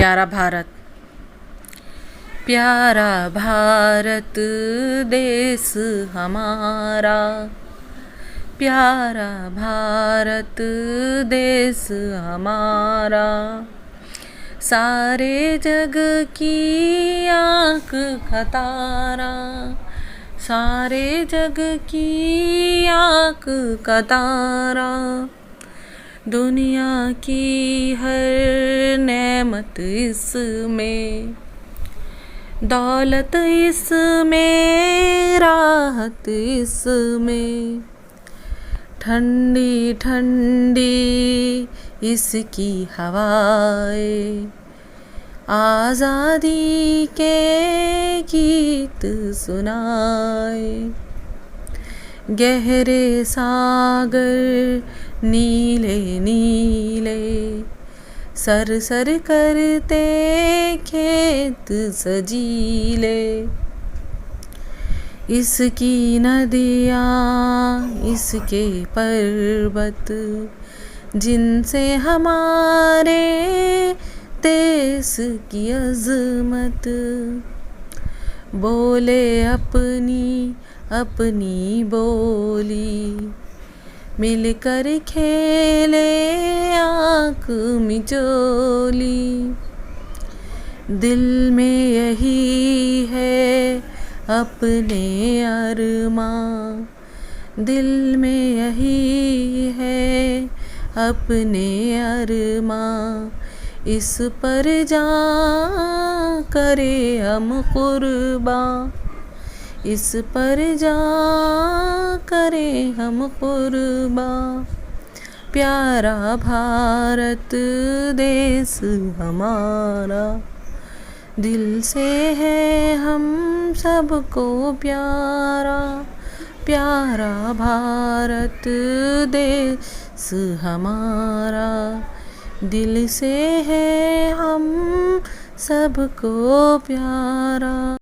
प्यारा भारत। प्यारा भारत देश हमारा, प्यारा भारत देश हमारा, सारे जग की आँख का तारा, सारे जग की आँख का तारा, दुनिया की हर नेमत इसमें, दौलत इसमें, राहत इसमें, ठंडी ठंडी इसकी हवाएं, आज़ादी के गीत सुनाए, गहरे सागर नीले नीले, सर सर करते खेत सजीले, इसकी नदियाँ इसके पर्वत, जिनसे हमारे देश की अज़मत, बोले अपनी अपनी बोली, मिलकर खेले आँख मिचोली, दिल में यही है अपने अरमां, दिल में यही है अपने अरमां, इस पर जान करे हम कुर्बान, इस पर जान करे हम कुर्बान, प्यारा भारत देश हमारा, दिल से है हम सबको प्यारा, प्यारा भारत देश हमारा, दिल से है हम सबको प्यारा।